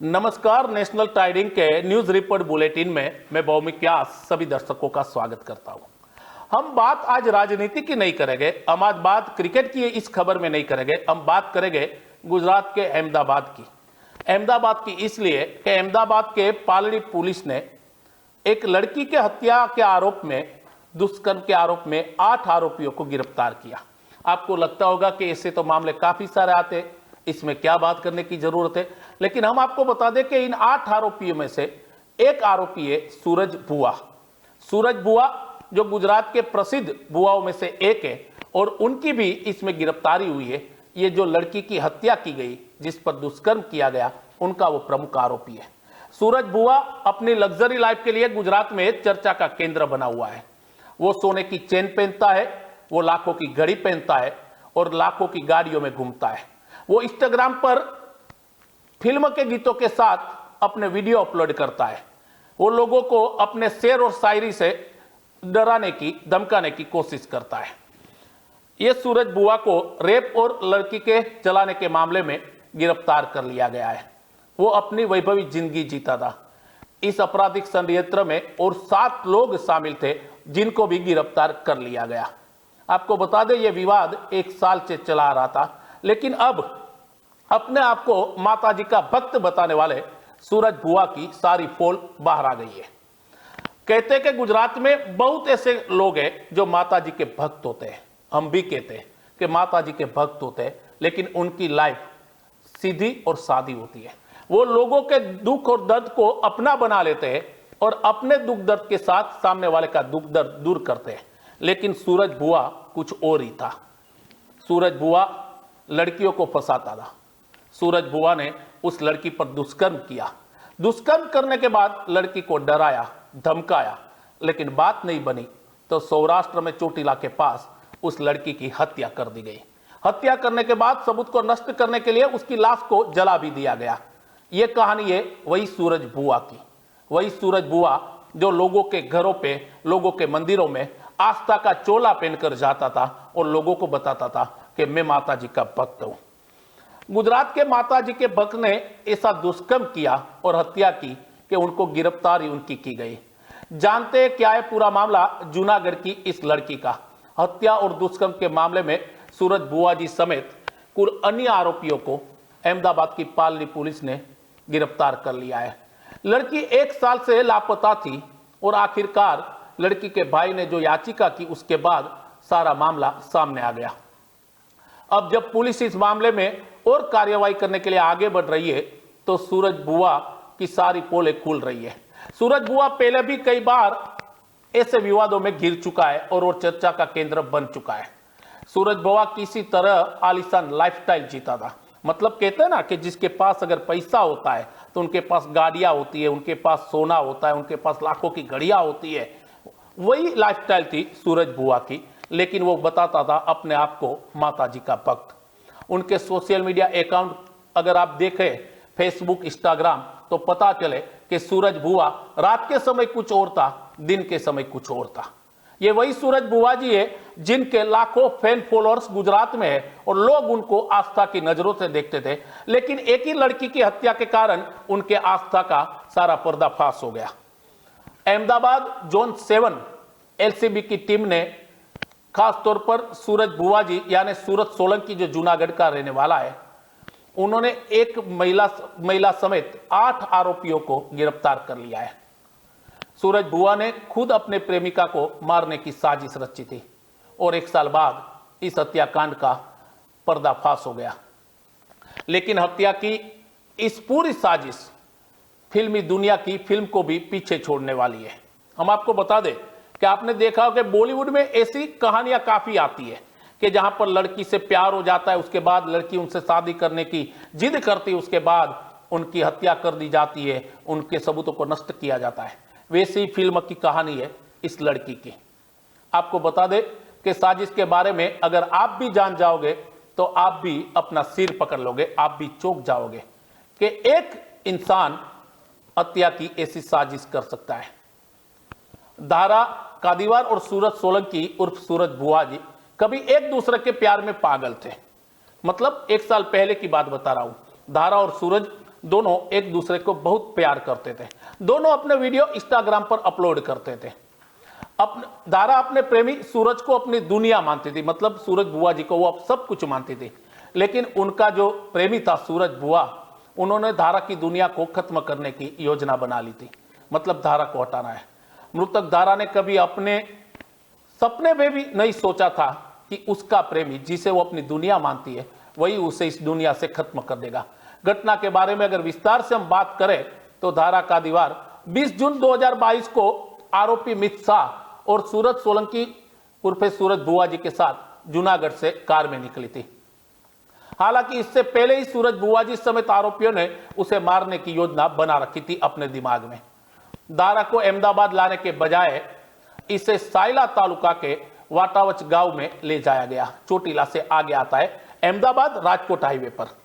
नमस्कार। National tidying के news report bulletin में मैं भौमिक व्यास सभी दर्शकों का स्वागत करता हूं। हम बात आज राजनीति की नहीं करेंगे, हम आज बात क्रिकेट की इस खबर में नहीं करेंगे। हम बात करेंगे गुजरात के अहमदाबाद की। अहमदाबाद की इसलिए कि अहमदाबाद के पालड़ी पुलिस ने एक लड़की के हत्या के आरोप में, दुष्कर्म के आरोप में 8 आरोपियों को गिरफ्तार किया। आपको लगता होगा कि ऐसे तो मामले काफी सारे आते, इसमें क्या बात करने की जरूरत है। लेकिन हम आपको बता दें कि इन 8 आरोपियों में से एक आरोपी है सूरज बुआ। सूरज बुआ जो गुजरात के प्रसिद्ध बुआओं में से एक है और उनकी भी इसमें गिरफ्तारी हुई है। ये जो लड़की की हत्या की गई, जिस पर दुष्कर्म किया गया, उनका वो प्रमुख आरोपी है। सूरज बुआ अपनी लग्जरी लाइफ के लिए गुजरात में चर्चा का केंद्र बना हुआ है। वो सोने की चेन पहनता है, वो लाखों की घड़ी पहनता है और लाखों की गाड़ियों में घूमता है। वो इंस्टाग्राम पर फिल्म के गीतों के साथ अपने वीडियो अपलोड करता है। वो लोगों को अपने शेर और शायरी से डराने की, धमकाने की कोशिश करता है। ये सूरज बुआ को रेप और लड़की के जलाने के मामले में गिरफ्तार कर लिया गया है। वो अपनी वैभवी जिंदगी जीता था। इस आपराधिक षड्यंत्र में और 7 लोग शामिल थे, जिनको भी गिरफ्तार कर लिया गया। आपको बता दें, यह विवाद 1 साल से चला आ रहा था, लेकिन अब अपने आप को माताजी का भक्त बताने वाले सूरज बुआ की सारी पोल बाहर आ गई है। कहते हैं कि गुजरात में बहुत ऐसे लोग हैं जो माताजी के भक्त होते हैं। हम भी कहते हैं कि माताजी के भक्त होते हैं, लेकिन उनकी लाइफ सीधी और सादी होती है। वो लोगों के दुख और दर्द को अपना बना लेते हैं और अपने दुख दर्द के साथ सामने वाले का दुख दर्द दूर करते हैं। लेकिन सूरज बुआ कुछ और ही था। सूरज बुआ लड़कियों को फंसाता था। सूरज बुआ ने उस लड़की पर दुष्कर्म किया। दुष्कर्म करने के बाद लड़की को डराया, धमकाया, लेकिन बात नहीं बनी तो सौराष्ट्र में चोटिला के पास उस लड़की की हत्या कर दी गई। हत्या करने के बाद सबूत को नष्ट करने के लिए उसकी लाश को जला भी दिया गया। यह कहानी है वही सूरज बुआ की। वही सूरज बुआ जो लोगों के घरों पे, लोगों के मंदिरों में आस्था का चोला पहनकर जाता था और लोगों को बताता था कि मैं माताजी का भक्त हूं। गुजरात के माताजी के भक्त ने ऐसा दुष्कर्म किया और हत्या की कि उनको गिरफ्तारी उनकी की गई। जानते क्या है पूरा मामला जूनागढ़ की इस लड़की का। हत्या और दुष्कर्म के मामले में सूरज बुआ जी समेत कुल अन्य आरोपियों को अहमदाबाद की पालड़ी पुलिस ने गिरफ्तार कर लिया है। लड़की 1 साल से लापता थी और आखिरकार लड़की के भाई ने जो याचिका की, उसके बाद सारा मामला सामने आ गया। अब जब पुलिस इस मामले में और कार्रवाई करने के लिए आगे बढ़ रही है, तो सूरज बुआ की सारी पोलें खुल रही है। सूरज बुआ पहले भी कई बार ऐसे विवादों में घिर चुका है और वो चर्चा का केंद्र बन चुका है। सूरज बुआ किसी तरह आलीशान लाइफस्टाइल जीता था। मतलब कहते हैं ना कि जिसके पास अगर पैसा होता है तो उनके पास गाड़ियां होती है, उनके पास सोना होता है, उनके पास लाखों की घड़ियां होती है। वही लाइफस्टाइल थी सूरज बुआ की। लेकिन वो बताता था अपने आप को माताजी का भक्त। उनके सोशल मीडिया अकाउंट अगर आप देखें, फेसबुक, इंस्टाग्राम, तो पता चले कि सूरज बुआ रात के समय कुछ और था, दिन के समय कुछ और था। ये वही सूरज बुआ जी है जिनके लाखों फैन फॉलोअर्स गुजरात में है और लोग उनको आस्था की नजरों से देखते थे। लेकिन एक ही लड़की की हत्या के कारण उनके आस्था का सारा पर्दाफाश हो गया। अहमदाबाद जोन 7 एलसीबी की टीम ने खास तौर पर सूरज बुआ जी यानी सूरज सोलंकी जो जूनागढ़ का रहने वाला है, उन्होंने एक महिला समेत 8 आरोपियों को गिरफ्तार कर लिया है। सूरज बुआ ने खुद अपने प्रेमिका को मारने की साजिश रची थी और 1 साल बाद इस हत्याकांड का पर्दाफाश हो गया। लेकिन हत्या की इस पूरी साजिश फिल्मी दुनिया की फिल्म को भी पीछे छोड़ने वाली है। हम आपको बता दें कि आपने देखा हो कि बॉलीवुड में ऐसी कहानियां काफी आती है कि जहां पर लड़की से प्यार हो जाता है, उसके बाद लड़की उनसे शादी करने की जिद करती है, उसके बाद उनकी हत्या कर दी जाती है, उनके सबूतों को नष्ट किया जाता है। वैसी ही फिल्म की कहानी है इस लड़की की। आपको बता दें कि साजिश के बारे में अगर आप भी जान जाओगे तो आप भी अपना सिर पकड़ लोगे, आप भी चौंक जाओगे कि एक इंसान हत्या की ऐसी साजिश कर सकता है। दारा कादीवार और सूरज सोलंकी उर्फ सूरज बुआ जी कभी एक दूसरे के प्यार में पागल थे। मतलब 1 साल पहले की बात बता रहा हूं। दारा और सूरज दोनों एक दूसरे को बहुत प्यार करते थे। दोनों अपने वीडियो इंस्टाग्राम पर अपलोड करते थे। दारा अपने प्रेमी सूरज को अपनी दुनिया मानती थी, मतलब सूरज बुआ जी को वो सब कुछ मानती थी। लेकिन उनका जो प्रेमी था सूरज बुआ, उन्होंने धारा की दुनिया को खत्म करने की योजना बना ली थी, मतलब धारा को हटाना है। मृतक धारा ने कभी अपने सपने में भी नहीं सोचा था कि उसका प्रेमी, जिसे वो अपनी दुनिया मानती है, वही उसे इस दुनिया से खत्म कर देगा। घटना के बारे में अगर विस्तार से हम बात करें तो धारा का दीवार 20 जून 2022 को आरोपी मित शाह और सूरज सोलंकी उर्फे सूरज बुआ जी के साथ जूनागढ़ से कार में निकली थी। हालांकि इससे पहले ही सूरज बुआ जी समेत आरोपियों ने उसे मारने की योजना बना रखी थी अपने दिमाग में। दारा को अहमदाबाद लाने के बजाय इसे साइला तालुका के वाटावच गांव में ले जाया गया। चोटीला से आगे आता है अहमदाबाद राजकोट हाईवे पर।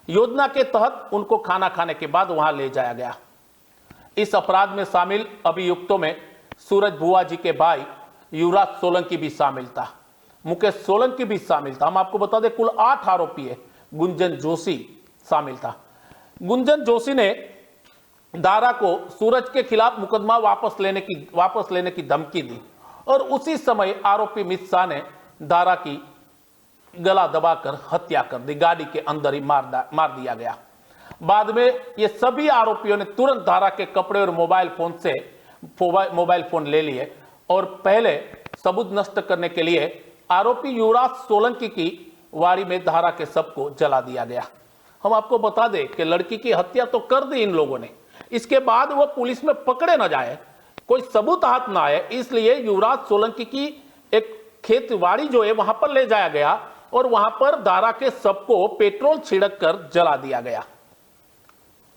योजना के तहत उनको खाना खाने के बाद वहां ले जाया गया। इस अपराध में शामिल अभियुक्तों में सूरज बुआ जी के भाई युवराज सोलंकी भी शामिल था, मुकेश सोलंकी भी शामिल था। हम आपको बता दें कुल 8 आरोपी है। गुंजन जोशी शामिल था। गुंजन जोशी ने दारा को सूरज के खिलाफ मुकदमा वापस लेने की धमकी दी और उसी समय आरोपी मित शाह ने दारा की गला दबाकर हत्या कर दी। गाड़ी के अंदर ही मार दिया गया। बाद में ये सभी आरोपियों ने तुरंत दारा के कपड़े और मोबाइल फोन ले लिए और पहले सबूत नष्ट करने के लिए आरोपी युवराज सोलंकी की वाड़ी में दारा के शव को जला दिया गया। हम आपको बता दें कि लड़की की हत्या तो कर दी इन लोगों ने, इसके बाद वो पुलिस में पकड़े न जाए, कोई सबूत हाथ ना आए, इसलिए युवराज सोलंकी की एक खेतवाड़ी जो है वहां पर ले जाया गया और वहां पर दारा के शव को पेट्रोल छिड़क कर जला दिया गया।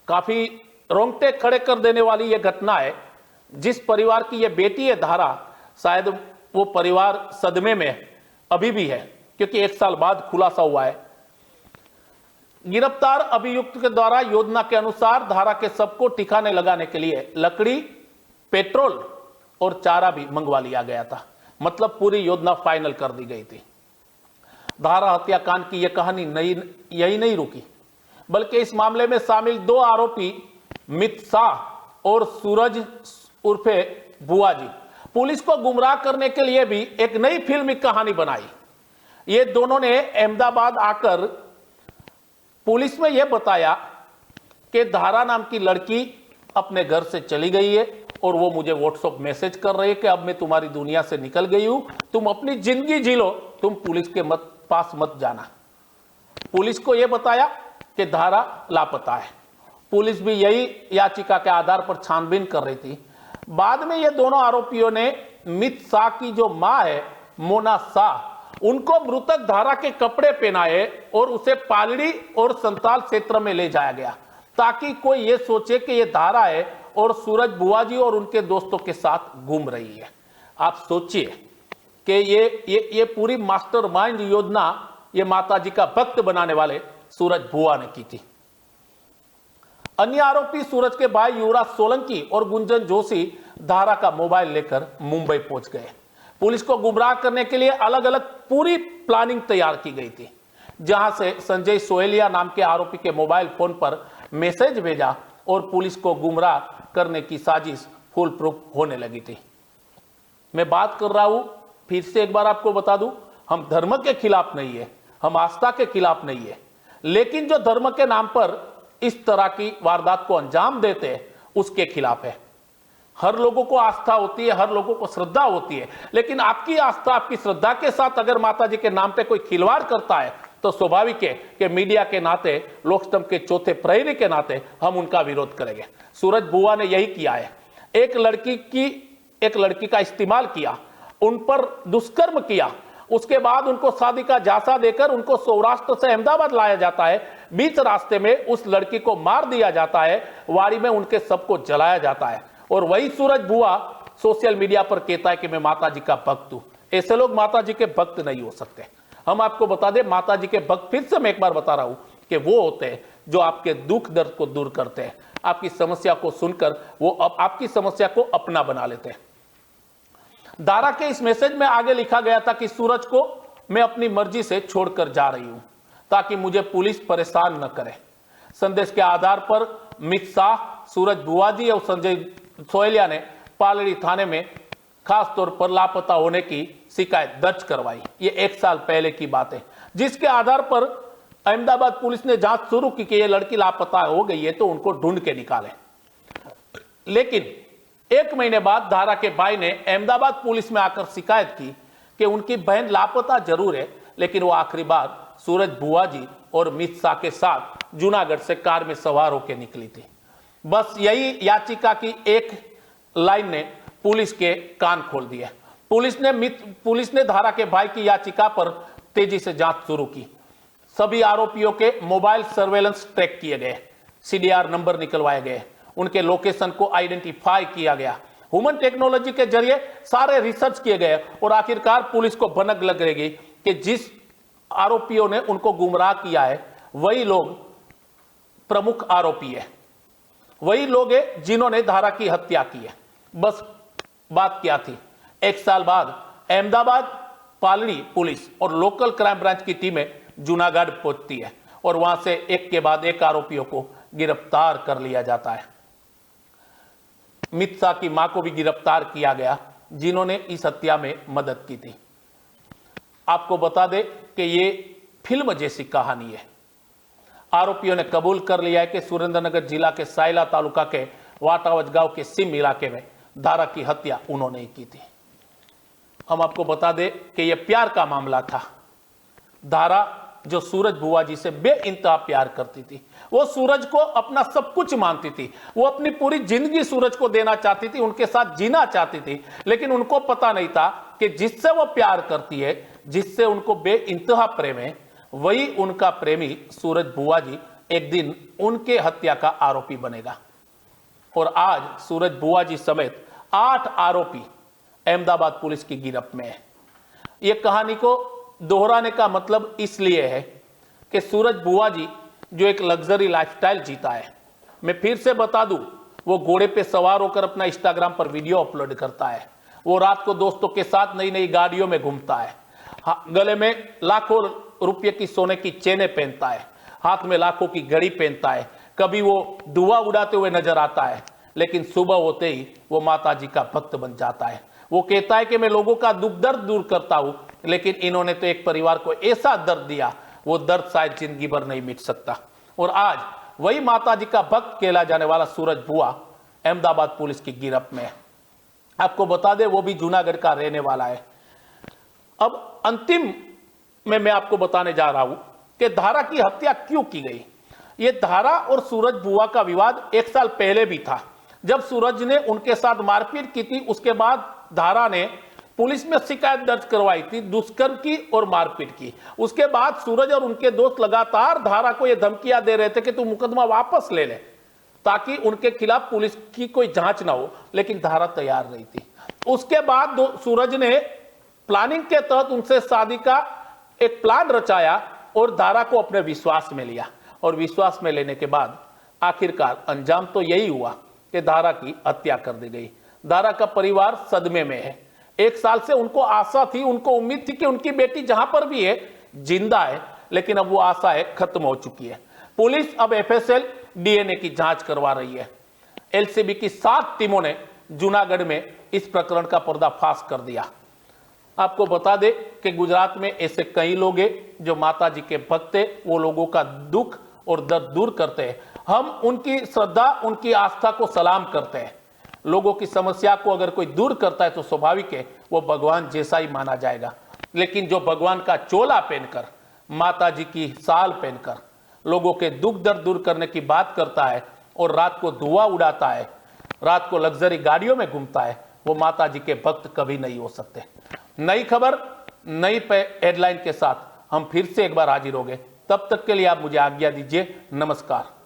काफी रोंगटे खड़े कर देने वाली यह घटना है। जिस परिवार की यह बेटी है दारा, शायद वो परिवार सदमे में अभी भी है, क्योंकि 1 साल बाद खुलासा हुआ है। गिरफ्तार अभियुक्त के द्वारा योजना के अनुसार दारा के शव को ठिकाने लगाने के लिए लकड़ी, पेट्रोल और चारा भी मंगवा लिया गया था। मतलब पूरी योजना फाइनल कर दी गई थी। दारा हत्याकांड की यह कहानी यही नहीं रुकी, बल्कि इस मामले में शामिल 2 आरोपी मित शाह और सूरज उर्फे बुआ जी पुलिस को गुमराह करने के लिए भी एक नई फिल्मी कहानी बनाई। ये दोनों ने अहमदाबाद आकर पुलिस में यह बताया कि दारा नाम की लड़की अपने घर से चली गई है और वो मुझे व्हाट्सएप मैसेज कर रही है कि अब मैं तुम्हारी दुनिया से निकल गई हूं, तुम अपनी जिंदगी जी लो, तुम पुलिस के पास मत जाना। पुलिस को यह बताया कि दारा लापता है। पुलिस भी यही याचिका के आधार पर छानबीन कर रही थी। बाद में ये दोनों आरोपियों ने मित शाह की जो मां है मोना शाह, उनको मृतक दारा के कपड़े पहनाए और उसे पालड़ी और संताल क्षेत्र में ले जाया गया, ताकि कोई ये सोचे कि ये दारा है और सूरज बुआ जी और उनके दोस्तों के साथ घूम रही है। आप सोचिए कि ये पूरी मास्टरमाइंड योजना ये माताजी का भक्त बनाने वाले सूरज बुआ ने की थी। अन्य आरोपी सूरज के भाई युवराज सोलंकी और गुंजन जोशी दारा का मोबाइल लेकर मुंबई पहुंच गए। पुलिस को गुमराह करने के लिए अलग अलग पूरी प्लानिंग तैयार की गई थी, जहां से संजय सोहेलिया नाम के आरोपी के मोबाइल फोन पर मैसेज भेजा और पुलिस को गुमराह करने की साजिश फुल प्रूफ होने लगी थी। मैं बात कर रहा हूं, फिर से एक बार आपको बता दूं, हम धर्म के खिलाफ नहीं है, हम आस्था के खिलाफ नहीं है, लेकिन जो धर्म के नाम पर इस तरह की वारदात को अंजाम देते हैं उसके खिलाफ है। हर लोगों को आस्था होती है, हर लोगों को श्रद्धा होती है, लेकिन आपकी आस्था, आपकी श्रद्धा के साथ अगर माता जी के नाम पे कोई खिलवाड़ करता है तो स्वाभाविक है कि मीडिया के नाते, लोकतंत्र के चौथे प्रहरी के नाते हम उनका विरोध करेंगे। सूरज बुआ ने यही किया है। एक लड़की का इस्तेमाल किया, उन पर दुष्कर्म किया, उसके बाद उनको शादी का झांसा देकर उनको सौराष्ट्र से अहमदाबाद लाया जाता है। बीच रास्ते में उस लड़की को मार दिया जाता है, वाड़ी में उनके शव को जलाया जाता है और वही सूरज बुआ सोशल मीडिया पर कहता है कि मैं माता जी का भक्त हूं। ऐसे लोग माता जी के भक्त नहीं हो सकते। हम आपको बता दें, माता जी के भक्त, फिर से मैं एक बार बता रहा हूं कि वो होते हैं जो आपके दुख दर्द को दूर करते हैं, आपकी समस्या को सुनकर वो आपकी समस्या को अपना बना लेते हैं। दारा के इस मैसेज में आगे लिखा गया था कि सूरज को मैं अपनी मर्जी से छोड़कर जा रही हूं ताकि मुझे पुलिस परेशान न करे। संदेश के आधार पर मित शाह, सूरज बुआजी और संजय सोयलिया ने पालड़ी थाने में खास तौर पर लापता होने की शिकायत दर्ज करवाई। ये 1 साल पहले की बात है, जिसके आधार पर अहमदाबाद पुलिस ने जांच शुरू की कि ये लड़की लापता हो गई है तो उनको ढूंढ के निकाले। लेकिन 1 महीने बाद धारा के भाई ने अहमदाबाद पुलिस में आकर शिकायत की कि उनकी बहन लापता जरूर है, लेकिन वो आखिरी बार सूरज बुआजी और मित शाह के साथ जूनागढ़ से कार में सवार होकर निकली थी। बस यही याचिका की एक लाइन ने पुलिस के कान खोल दिए। पुलिस ने धारा के भाई की याचिका पर तेजी से जांच शुरू की। सभी आरोपियों के मोबाइल सर्वेलेंस ट्रैक किए गए, CDR नंबर निकलवाए गए, उनके लोकेशन को आइडेंटिफाई किया गया, ह्यूमन टेक्नोलॉजी के जरिए सारे रिसर्च किए गए और आखिरकार पुलिस को भनक लग रही कि जिस आरोपियों ने उनको गुमराह किया है वही लोग प्रमुख आरोपी है, वही लोग हैं जिन्होंने धारा की हत्या की है। बस बात क्या थी, 1 साल बाद अहमदाबाद पालड़ी पुलिस और लोकल क्राइम ब्रांच की टीमें जूनागढ़ पहुंचती है और वहां से एक के बाद एक आरोपियों को गिरफ्तार कर लिया जाता है। मित शाह की मां को भी गिरफ्तार किया गया, जिन्होंने इस हत्या में मदद की थी। आपको बता दें कि ये फिल्म जैसी कहानी है। आरोपियों ने कबूल कर लिया है कि सुरेंद्रनगर जिला के सायला तालुका के वाटावज गांव के सिम इलाके में धारा की हत्या उन्होंने ही की थी। हम आपको बता दें कि यह प्यार का मामला था। धारा जो सूरज बुआजी से बेइंतहा प्यार करती थी, वो सूरज को अपना सब कुछ मानती थी, वो अपनी पूरी जिंदगी सूरज को देना चाहती थी, उनके साथ जीना चाहती थी, लेकिन उनको पता नहीं था कि जिससे वो प्यार करती है, जिससे उनको बेइंतहा प्रेम है, वही उनका प्रेमी सूरज बुआजी एक दिन उनके हत्या का आरोपी बनेगा। और आज सूरज बुआजी समेत 8 आरोपी अहमदाबाद पुलिस की गिरफ्त में है। यह कहानी को दोहराने का मतलब इसलिए है कि सूरज बुआजी जो एक लग्जरी लाइफस्टाइल जीता है, मैं फिर से बता दूं, वो घोड़े पे सवार होकर अपना इंस्टाग्राम पर वीडियो अपलोड करता है, वो रात को दोस्तों के साथ नई नई गाड़ियों में घूमता है, गले में लाखों रुपये की सोने की चेनें पहनता है, हाथ में लाखों की घड़ी पहनता है, कभी वो धुआं उड़ाते हुए नजर आता है, लेकिन सुबह होते ही वो माता जी का भक्त बन जाता है। वो कहता है कि मैं लोगों का दुख दर्द दूर करता हूं, लेकिन इन्होंने तो एक परिवार को ऐसा दर्द दिया, वो दर्द शायद जिंदगी भर नहीं मिट सकता। और आज वही माता जी का भक्त कहला जाने वाला सूरज बुआ अहमदाबाद पुलिस की गिरफ्त में है। आपको बता दें वो भी जूनागढ़ का रहने वाला है। अब अंतिम में मैं आपको बताने जा रहा हूं कि धारा की हत्या क्यों की गई। ये धारा और सूरज बुआ का विवाद 1 साल पहले भी था, जब सूरज ने उनके साथ मारपीट की थी। उसके बाद धारा ने पुलिस में शिकायत दर्ज करवाई थी दुष्कर्म की और मारपीट की। उसके बाद सूरज और उनके दोस्त लगातार धारा को यह धमकियां दे रहे थे कि तू मुकदमा वापस ले ले, ताकि उनके खिलाफ पुलिस की कोई जांच ना हो, लेकिन धारा तैयार नहीं थी। उसके बाद सूरज ने प्लानिंग के तहत उनसे शादी का एक प्लान रचाया और धारा को अपने विश्वास में लिया, और विश्वास में लेने के बाद आखिरकार अंजाम तो यही हुआ कि धारा की हत्या कर दी गई। धारा का परिवार सदमे में है। 1 साल से उनको आशा थी, उनको उम्मीद थी कि उनकी बेटी जहां पर भी है जिंदा है, लेकिन अब वो आशा है खत्म हो चुकी है। पुलिस अब FSL DNA की जांच करवा रही है। LCB की 7 टीमों ने जूनागढ़ में इस प्रकरण का पर्दाफाश कर दिया। आपको बता दें कि गुजरात में ऐसे कई लोग हैं जो माता जी के भक्त हैं, वो लोगों का दुख और दर्द दूर करते हैं। हम उनकी श्रद्धा, उनकी आस्था को सलाम करते हैं। लोगों की समस्या को अगर कोई दूर करता है तो स्वाभाविक है वो भगवान जैसा ही माना जाएगा। लेकिन जो भगवान का चोला पहनकर, माता जी की साल पहनकर लोगों के दुख दर्द दूर करने की बात करता है और रात को धुआं उड़ाता है, रात को लग्जरी गाड़ियों में घूमता है, वो माता जी के भक्त कभी नहीं हो सकते। नई खबर, नई हेडलाइन के साथ हम फिर से एक बार हाजिर हो गए। तब तक के लिए आप मुझे आज्ञा दीजिए। नमस्कार।